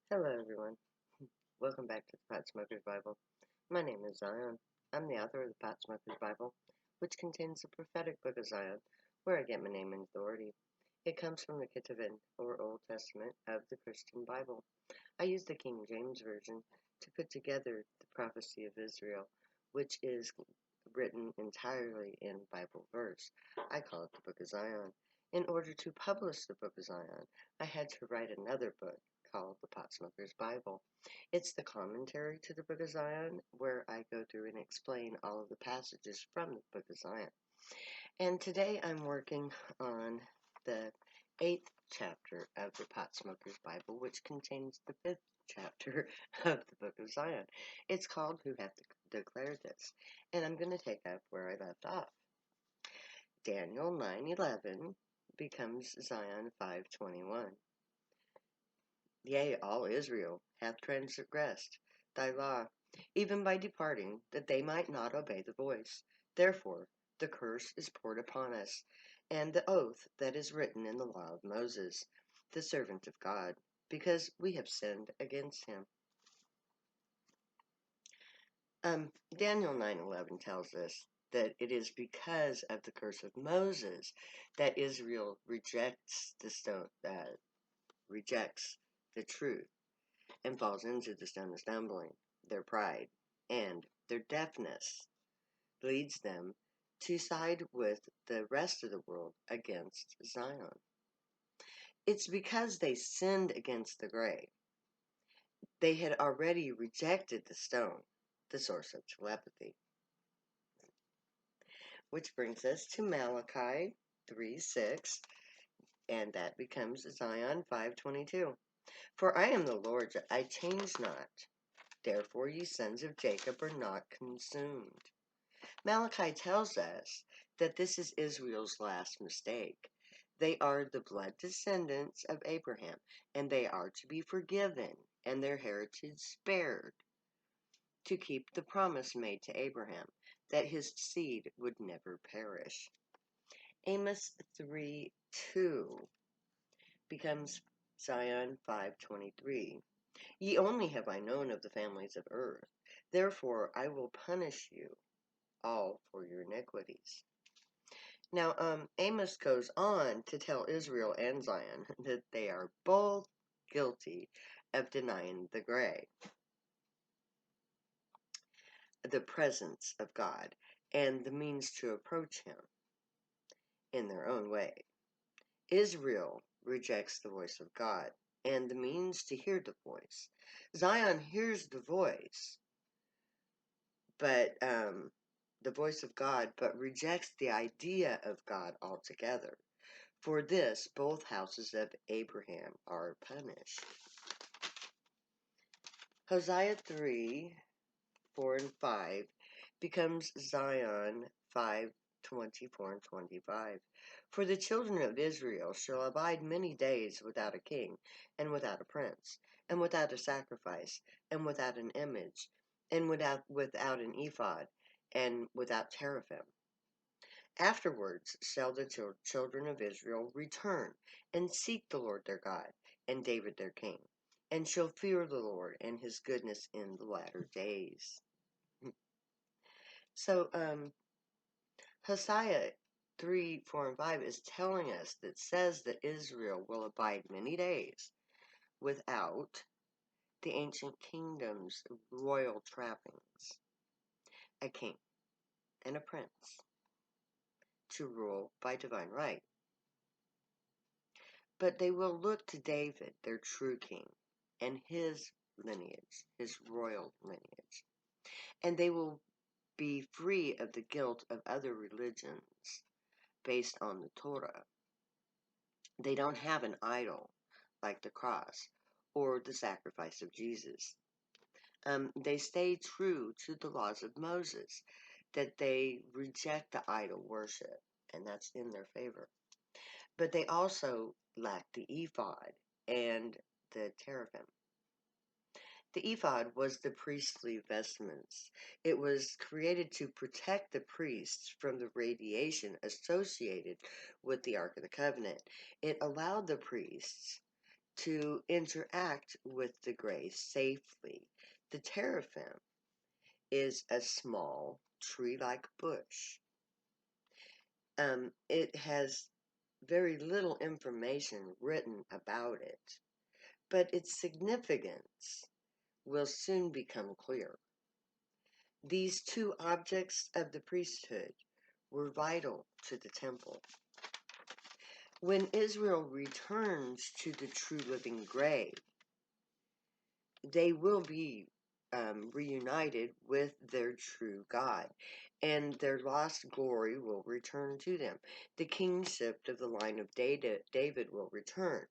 Hello, everyone. Welcome back to the Pot Smoker's Bible. My name is Zion. I'm the author of the Pot Smoker's Bible, which contains the prophetic book of Zion, where I get my name and authority. It comes from the Ketuvim, or Old Testament, of the Christian Bible. I use the King James Version to put together the prophecy of Israel, which is written entirely in Bible verse. I call it the Book of Zion. In order to publish the Book of Zion, I had to write another book called the Pot Smoker's Bible. It's the commentary to the Book of Zion, where I go through and explain all of the passages from the Book of Zion. And today I'm working on the 8th chapter of the Pot Smoker's Bible, which contains the 5th chapter of the Book of Zion. It's called Who Hath Declared This? And I'm going to take up where I left off. Daniel 9:11 becomes Zion 5:21. Yea, all Israel hath transgressed thy law, even by departing, that they might not obey the voice. Therefore the curse is poured upon us, and the oath that is written in the law of Moses, the servant of God, because we have sinned against him. Daniel 9:11 tells us that it is because of the curse of Moses that Israel rejects rejects the truth and falls into the stone of stumbling. Their pride and their deafness leads them to side with the rest of the world against Zion. It's because they sinned against the grave. They had already rejected the stone, the source of telepathy. Which brings us to Malachi 3:6, and that becomes Zion 5:22. For I am the Lord, I change not. Therefore ye sons of Jacob are not consumed. Malachi tells us that this is Israel's last mistake. They are the blood descendants of Abraham, and they are to be forgiven and their heritage spared, to keep the promise made to Abraham that his seed would never perish. Amos 3:2 becomes Zion 5:23. Ye only have I known of the families of earth, therefore I will punish you all for your iniquities. Now, Amos goes on to tell Israel and Zion that they are both guilty of denying the grave, the presence of God, and the means to approach him in their own way. Israel rejects the voice of God and the means to hear the voice. Zion hears the voice, but the voice of God, but rejects the idea of God altogether. For this, both houses of Abraham are punished. Hosea 3:4 and 5 becomes Zion 5:24 and 25. For the children of Israel shall abide many days without a king, and without a prince, and without a sacrifice, and without an image, and without an ephod, and without teraphim. Afterwards shall the children of Israel return and seek the Lord their God and David their king, and shall fear the Lord and his goodness in the latter days. So, Hosea 3:4 and 5 is telling us that says that Israel will abide many days without the ancient kingdom's royal trappings, a king and a prince to rule by divine right. But they will look to David, their true king, and his lineage, his royal lineage. And they will be free of the guilt of other religions based on the Torah. They don't have an idol like the cross or the sacrifice of Jesus. They stay true to the laws of Moses, that they reject the idol worship, and that's in their favor. But they also lack the ephod and the teraphim. The ephod was the priestly vestments. It was created to protect the priests from the radiation associated with the Ark of the Covenant. It allowed the priests to interact with the gray safely. The teraphim is a small tree-like bush. It has very little information written about it, but its significance will soon become clear. These two objects of the priesthood were vital to the temple. When Israel returns to the true living gray, they will be reunited with their true God, and their lost glory will return to them. The kingship of the line of David will return.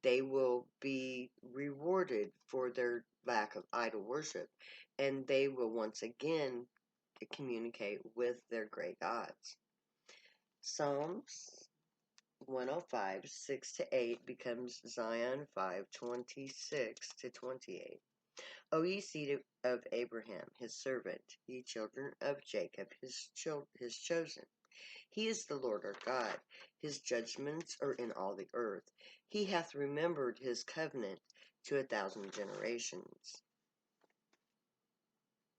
They will be rewarded for their lack of idol worship, and they will once again communicate with their great gods. Psalms 105, 6 to 8 becomes Zion 5, 26 to 28. O ye seed of Abraham, his servant, ye children of Jacob, his chosen. He is the Lord our God. His judgments are in all the earth. He hath remembered his covenant to 1,000 generations.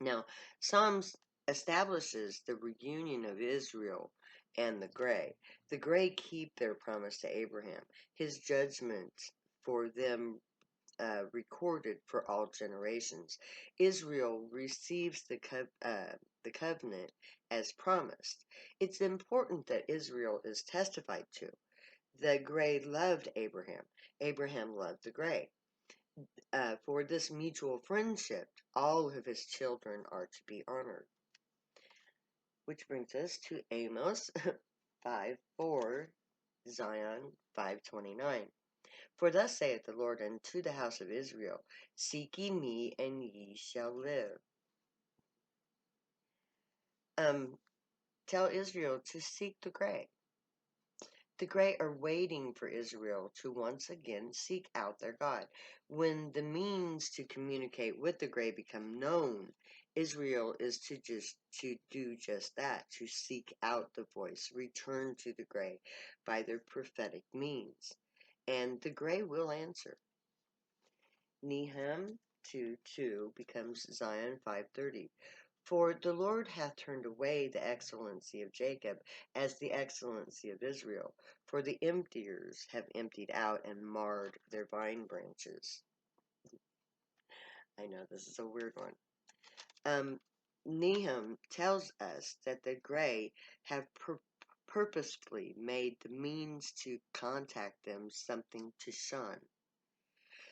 Now, Psalms establishes the reunion of Israel and the gray. The gray keep their promise to Abraham. His judgments for them recorded for all generations. Israel receives the covenant as promised. It's important that Israel is testified to. The gray loved Abraham. Abraham loved the gray. For this mutual friendship, all of his children are to be honored. Which brings us to Amos 5:4, Zion 5:29. For thus saith the Lord unto the house of Israel, Seek ye me, and ye shall live. Tell Israel to seek the gray. The gray are waiting for Israel to once again seek out their God. When the means to communicate with the gray become known, Israel is to do just that, to seek out the voice, return to the gray by their prophetic means. And the gray will answer. Nehemiah 2:2 becomes Zion 5:30. For the Lord hath turned away the excellency of Jacob as the excellency of Israel, for the emptiers have emptied out and marred their vine branches. I know this is a weird one. Nehemiah tells us that the gray have purposefully made the means to contact them something to shun,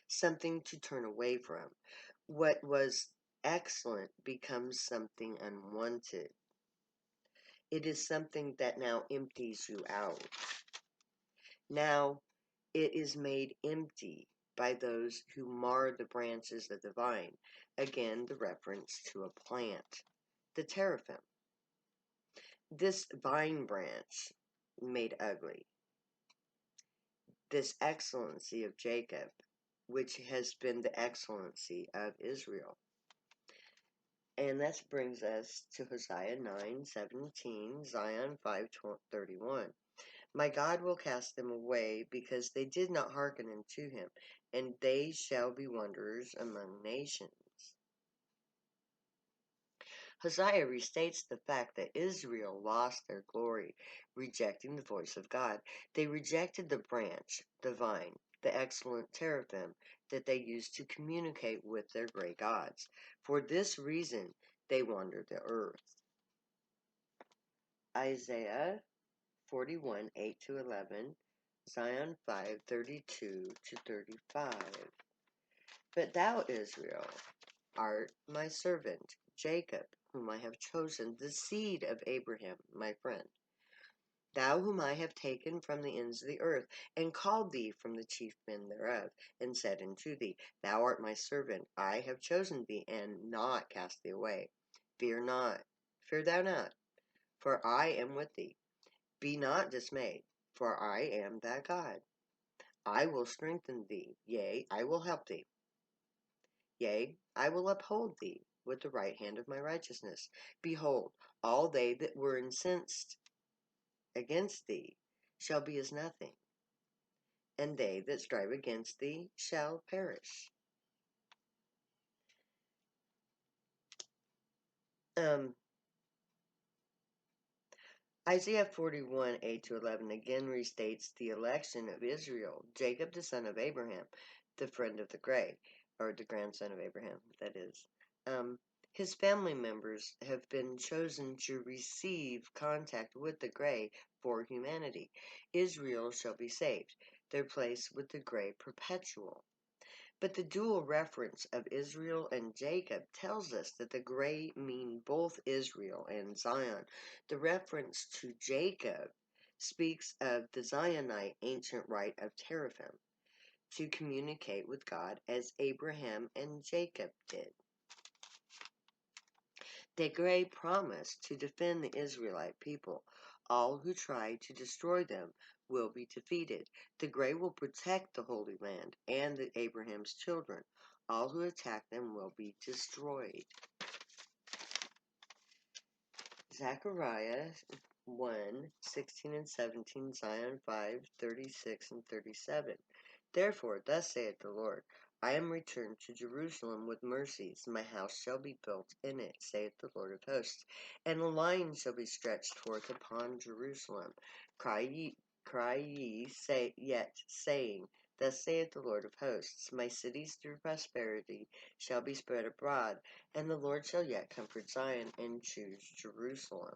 something to turn away from. What was excellent becomes something unwanted. It is something that now empties you out. Now it is made empty by those who mar the branches of the vine. Again, the reference to a plant. The teraphim. This vine branch made ugly. This excellency of Jacob, which has been the excellency of Israel. And that brings us to Hosea 9:17, Zion 5:31. My God will cast them away, because they did not hearken unto him, and they shall be wanderers among nations. Hosea restates the fact that Israel lost their glory, rejecting the voice of God. They rejected the branch, the vine, the excellent teraphim that they used to communicate with their great gods. For this reason, they wandered the earth. Isaiah 41:8-11, Zion 5:32 to 35. But thou, Israel, art my servant, Jacob, whom I have chosen, the seed of Abraham, my friend. Thou whom I have taken from the ends of the earth, and called thee from the chief men thereof, and said unto thee, Thou art my servant, I have chosen thee, and not cast thee away. Fear not, fear thou not, for I am with thee. Be not dismayed, for I am thy God. I will strengthen thee, yea, I will help thee. Yea, I will uphold thee with the right hand of my righteousness. Behold, all they that were incensed against thee shall be as nothing, and they that strive against thee shall perish. Isaiah 41, 8-11 again restates the election of Israel, Jacob the son of Abraham, the friend of the grey, or the grandson of Abraham, that is. His family members have been chosen to receive contact with the grey for humanity. Israel shall be saved, their place with the grey perpetual. But the dual reference of Israel and Jacob tells us that the grey mean both Israel and Zion. The reference to Jacob speaks of the Zionite ancient rite of teraphim, to communicate with God as Abraham and Jacob did. The grey promised to defend the Israelite people. All who try to destroy them will be defeated. The grey will protect the Holy Land and Abraham's children. All who attack them will be destroyed. Zechariah 1, 16 and 17, Zion 5, 36 and 37. Therefore, thus saith the Lord, I am returned to Jerusalem with mercies. My house shall be built in it, saith the Lord of hosts. And a line shall be stretched forth upon Jerusalem. Cry ye, say yet, saying, Thus saith the Lord of hosts, my cities through prosperity shall be spread abroad, and the Lord shall yet comfort Zion and choose Jerusalem.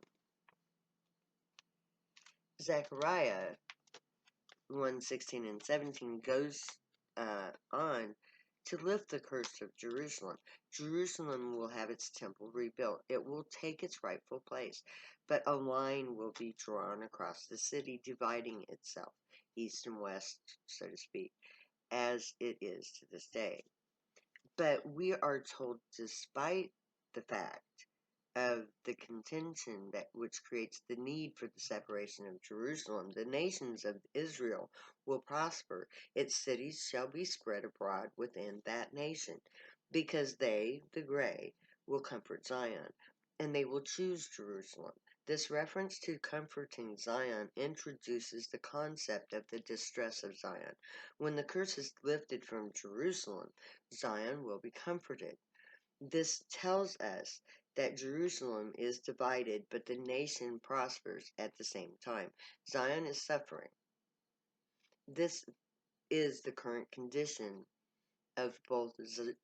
Zechariah 1, 16 and 17 goes on to lift the curse of Jerusalem. Jerusalem will have its temple rebuilt. It will take its rightful place, but a line will be drawn across the city, dividing itself, east and west, so to speak, as it is to this day. But we are told, despite the fact of the contention that which creates the need for the separation of Jerusalem, the nations of Israel will prosper. Its cities shall be spread abroad within that nation, because they, the grey, will comfort Zion, and they will choose Jerusalem. This reference to comforting Zion introduces the concept of the distress of Zion. When the curse is lifted from Jerusalem, Zion will be comforted. This tells us that Jerusalem is divided, but the nation prospers at the same time. Zion is suffering. This is the current condition of both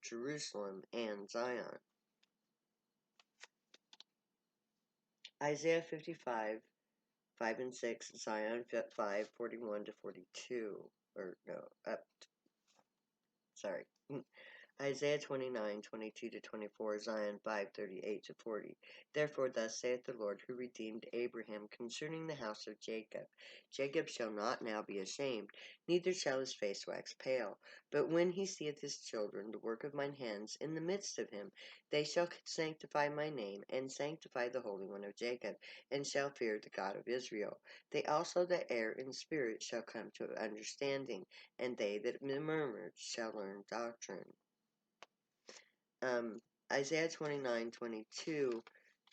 Jerusalem and Zion. Isaiah 55, 5 and 6, Zion 5, 41 to 42. Isaiah 29, 22 to 24, Zion 5, 38 to 40. Therefore thus saith the Lord, who redeemed Abraham concerning the house of Jacob. Jacob shall not now be ashamed, neither shall his face wax pale. But when he seeth his children, the work of mine hands, in the midst of him, they shall sanctify my name, and sanctify the Holy One of Jacob, and shall fear the God of Israel. They also that err in spirit shall come to understanding, and they that murmur shall learn doctrine. Isaiah 29, 22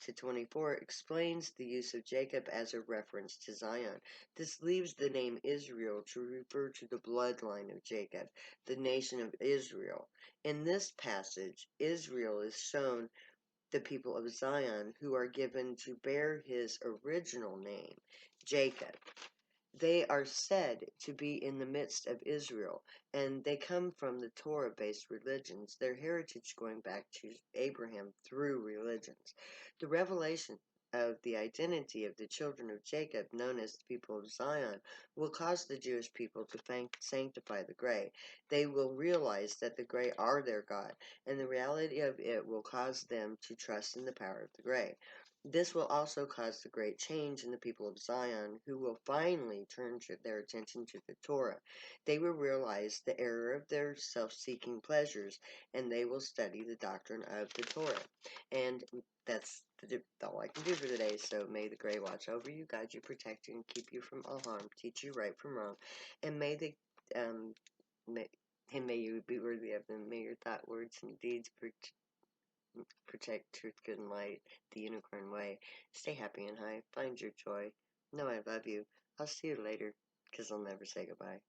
to 24 explains the use of Jacob as a reference to Zion. This leaves the name Israel to refer to the bloodline of Jacob, the nation of Israel. In this passage, Israel is shown the people of Zion, who are given to bear his original name, Jacob. They are said to be in the midst of Israel, and they come from the Torah-based religions, their heritage going back to Abraham through religions. The revelation of the identity of the children of Jacob, known as the people of Zion, will cause the Jewish people to sanctify the grey. They will realize that the grey are their God, and the reality of it will cause them to trust in the power of the grey. This will also cause the great change in the people of Zion, who will finally turn their attention to the Torah. They will realize the error of their self-seeking pleasures, and they will study the doctrine of the Torah. And that's all I can do for today. So may the grey watch over you, guide you, protect you, and keep you from all harm, teach you right from wrong, and may you be worthy of them. May your thought, words, and deeds protect truth, good, and light, the unicorn way. Stay happy and high. Find your joy. Know I love you. I'll see you later, because I'll never say goodbye.